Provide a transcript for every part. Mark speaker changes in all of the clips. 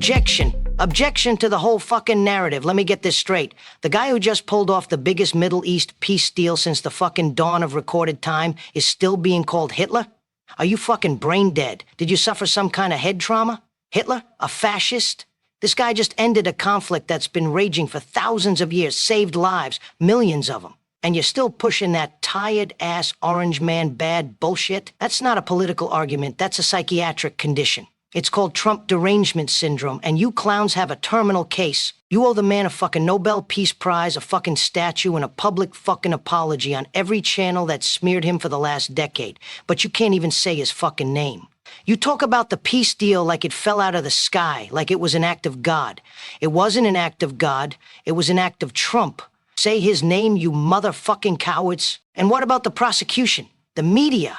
Speaker 1: Objection. Objection to the whole fucking narrative. Let me get this straight. The guy who just pulled off the biggest Middle East peace deal since the fucking dawn of recorded time is still being called Hitler? Are you fucking brain dead? Did you suffer some kind of head trauma? Hitler? A fascist? This guy just ended a conflict that's been raging for thousands of years, saved lives, millions of them. And you're still pushing that tired-ass orange man bad bullshit? That's not a political argument, that's a psychiatric condition. It's called Trump derangement syndrome, and you clowns have a terminal case. You owe the man a fucking Nobel Peace Prize, a fucking statue, and a public fucking apology on every channel that smeared him for the last decade. But you can't even say his fucking name. You talk about the peace deal like it fell out of the sky, like it was an act of God. It wasn't an act of God, it was an act of Trump. Say his name, you motherfucking cowards. And what about the prosecution? The media?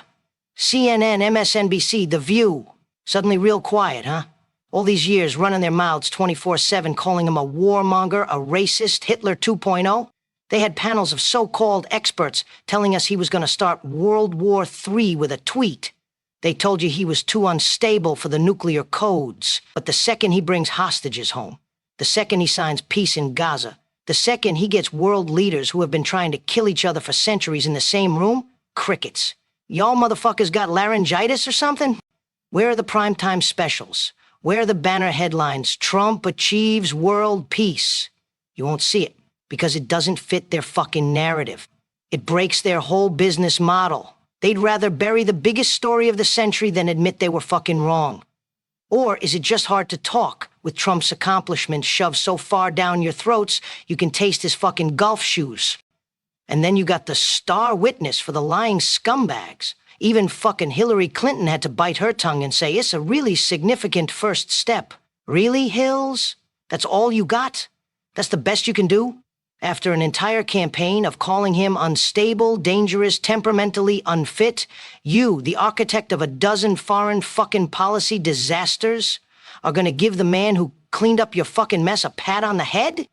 Speaker 1: CNN, MSNBC, The View. Suddenly real quiet, huh? All these years running their mouths 24/7, calling him a warmonger, a racist, Hitler 2.0. They had panels of so-called experts telling us he was going to start World War III with a tweet. They told you he was too unstable for the nuclear codes. But the second he brings hostages home, the second he signs peace in Gaza, the second he gets world leaders who have been trying to kill each other for centuries in the same room, crickets. Y'all motherfuckers got laryngitis or something? Where are the primetime specials? Where are the banner headlines, Trump achieves world peace? You won't see it, because it doesn't fit their fucking narrative. It breaks their whole business model. They'd rather bury the biggest story of the century than admit they were fucking wrong. Or is it just hard to talk with Trump's accomplishments shoved so far down your throats you can taste his fucking golf shoes? And then you got the star witness for the lying scumbags. Even fucking Hillary Clinton had to bite her tongue and say, it's a really significant first step. Really, Hills? That's all you got? That's the best you can do? After an entire campaign of calling him unstable, dangerous, temperamentally unfit, you, the architect of a dozen foreign fucking policy disasters, are gonna give the man who cleaned up your fucking mess a pat on the head?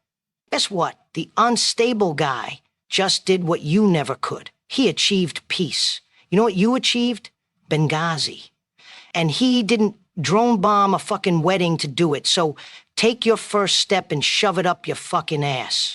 Speaker 1: Guess what? The unstable guy just did what you never could. He achieved peace. You know what you achieved? Benghazi. And he didn't drone bomb a fucking wedding to do it, so take your first step and shove it up your fucking ass.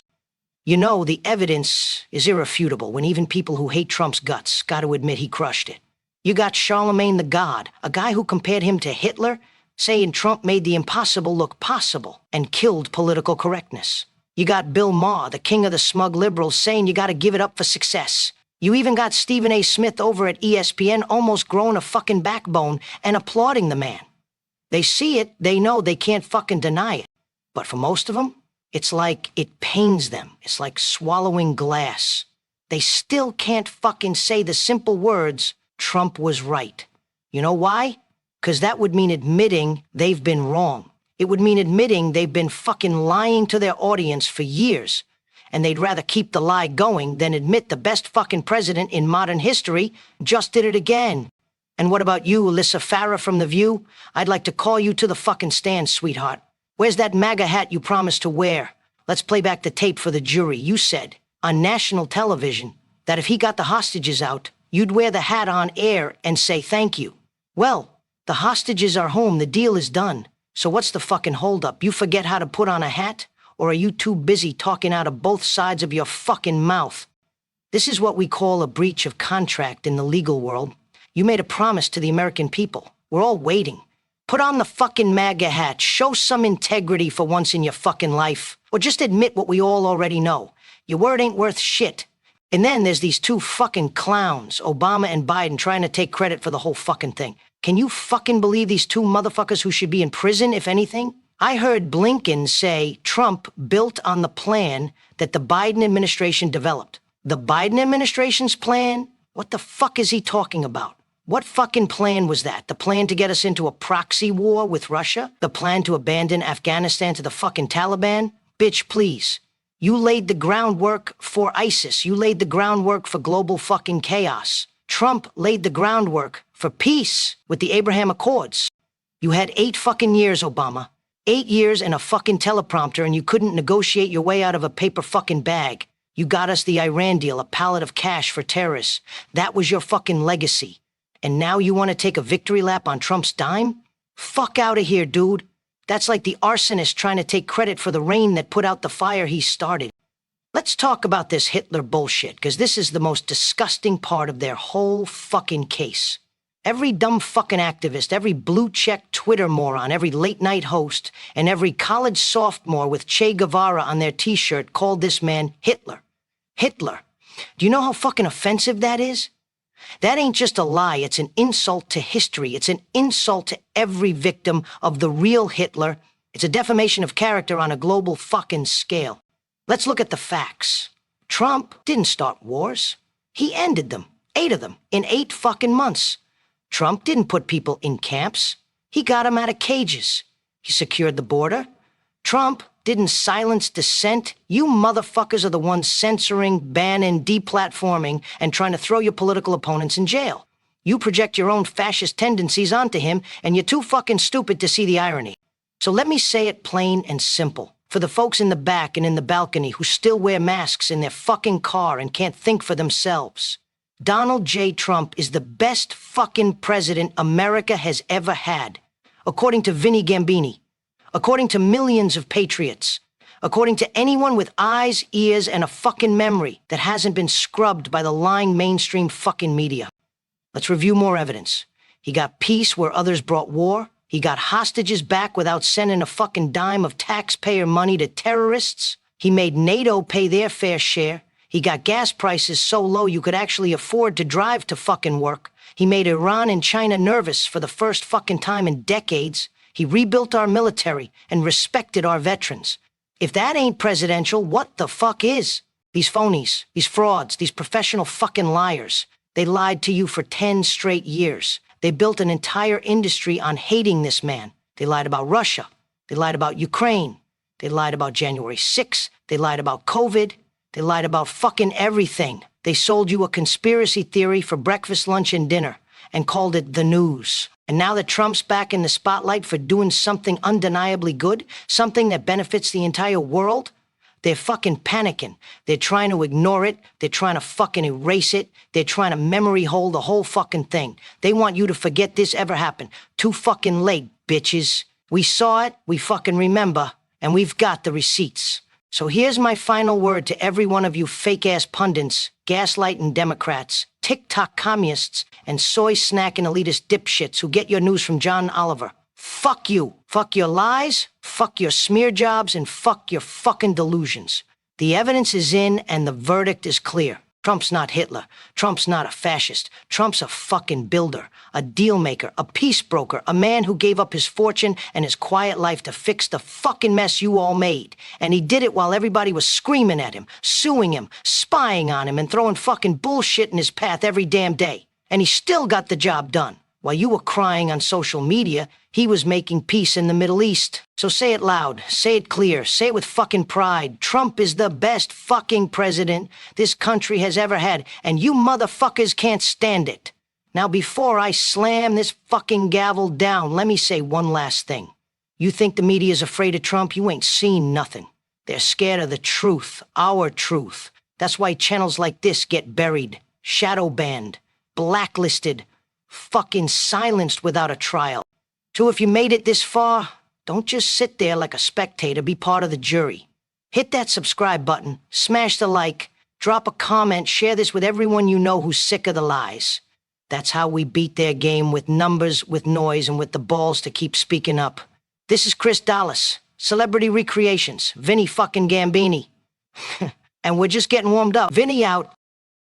Speaker 1: You know, the evidence is irrefutable when even people who hate Trump's guts got to admit he crushed it. You got Charlemagne the God, a guy who compared him to Hitler, saying Trump made the impossible look possible and killed political correctness. You got Bill Maher, the king of the smug liberals, saying you got to give it up for success. You even got Stephen A. Smith over at ESPN almost growing a fucking backbone and applauding the man. They see it, they know, they can't fucking deny it. But for most of them, it's like it pains them. It's like swallowing glass. They still can't fucking say the simple words, Trump was right. You know why? 'Cause that would mean admitting they've been wrong. It would mean admitting they've been fucking lying to their audience for years. And they'd rather keep the lie going than admit the best fucking president in modern history just did it again. And what about you, Alyssa Farah from The View? I'd like to call you to the fucking stand, sweetheart. Where's that MAGA hat you promised to wear? Let's play back the tape for the jury. You said, on national television, that if he got the hostages out, you'd wear the hat on air and say thank you. Well, the hostages are home, the deal is done. So what's the fucking holdup? You forget how to put on a hat? Or are you too busy talking out of both sides of your fucking mouth? This is what we call a breach of contract in the legal world. You made a promise to the American people. We're all waiting. Put on the fucking MAGA hat. Show some integrity for once in your fucking life. Or just admit what we all already know. Your word ain't worth shit. And then there's these two fucking clowns, Obama and Biden, trying to take credit for the whole fucking thing. Can you fucking believe these two motherfuckers who should be in prison, if anything? I heard Blinken say Trump built on the plan that the Biden administration developed. The Biden administration's plan? What the fuck is he talking about? What fucking plan was that? The plan to get us into a proxy war with Russia? The plan to abandon Afghanistan to the fucking Taliban? Bitch, please. You laid the groundwork for ISIS. You laid the groundwork for global fucking chaos. Trump laid the groundwork for peace with the Abraham Accords. You had 8 fucking years, Obama. 8 years and a fucking teleprompter, and you couldn't negotiate your way out of a paper fucking bag. You got us the Iran deal, a pallet of cash for terrorists. That was your fucking legacy. And now you want to take a victory lap on Trump's dime? Fuck out of here, dude. That's like the arsonist trying to take credit for the rain that put out the fire he started. Let's talk about this Hitler bullshit, because this is the most disgusting part of their whole fucking case. Every dumb fucking activist, every blue-check Twitter moron, every late-night host, and every college sophomore with Che Guevara on their t-shirt called this man Hitler. Hitler. Do you know how fucking offensive that is? That ain't just a lie, it's an insult to history. It's an insult to every victim of the real Hitler. It's a defamation of character on a global fucking scale. Let's look at the facts. Trump didn't start wars. He ended them. 8 of them, in 8 fucking months. Trump didn't put people in camps. He got them out of cages. He secured the border. Trump didn't silence dissent. You motherfuckers are the ones censoring, banning, deplatforming, and trying to throw your political opponents in jail. You project your own fascist tendencies onto him, and you're too fucking stupid to see the irony. So let me say it plain and simple. For the folks in the back and in the balcony who still wear masks in their fucking car and can't think for themselves. Donald J. Trump is the best fucking president America has ever had, according to Vinny Gambini, according to millions of patriots, according to anyone with eyes, ears, and a fucking memory that hasn't been scrubbed by the lying mainstream fucking media. Let's review more evidence. He got peace where others brought war. He got hostages back without sending a fucking dime of taxpayer money to terrorists. He made NATO pay their fair share. He got gas prices so low you could actually afford to drive to fucking work. He made Iran and China nervous for the first fucking time in decades. He rebuilt our military and respected our veterans. If that ain't presidential, what the fuck is? These phonies, these frauds, these professional fucking liars. They lied to you for 10 straight years. They built an entire industry on hating this man. They lied about Russia. They lied about Ukraine. They lied about January 6th. They lied about COVID. They lied about fucking everything. They sold you a conspiracy theory for breakfast, lunch, and dinner and called it the news. And now that Trump's back in the spotlight for doing something undeniably good, something that benefits the entire world, they're fucking panicking. They're trying to ignore it. They're trying to fucking erase it. They're trying to memory hold the whole fucking thing. They want you to forget this ever happened. Too fucking late, bitches. We saw it, we fucking remember, and we've got the receipts. So here's my final word to every one of you fake-ass pundits, gaslighting Democrats, TikTok communists, and soy-snacking elitist dipshits who get your news from John Oliver. Fuck you. Fuck your lies, fuck your smear jobs, and fuck your fucking delusions. The evidence is in and the verdict is clear. Trump's not Hitler. Trump's not a fascist. Trump's a fucking builder, a deal maker, a peace broker, a man who gave up his fortune and his quiet life to fix the fucking mess you all made. And he did it while everybody was screaming at him, suing him, spying on him, and throwing fucking bullshit in his path every damn day. And he still got the job done. While you were crying on social media, he was making peace in the Middle East. So say it loud, say it clear, say it with fucking pride. Trump is the best fucking president this country has ever had, and you motherfuckers can't stand it. Now before I slam this fucking gavel down, let me say one last thing. You think the media's afraid of Trump? You ain't seen nothing. They're scared of the truth, our truth. That's why channels like this get buried, shadow banned, blacklisted, fucking silenced without a trial. So if you made it this far, don't just sit there like a spectator, be part of the jury. Hit that subscribe button, smash the like, drop a comment, share this with everyone you know who's sick of the lies. That's how we beat their game, with numbers, with noise, and with the balls to keep speaking up. This is Chris Dallas, Celebrity Recreations, Vinny fucking Gambini. And we're just getting warmed up. Vinny out.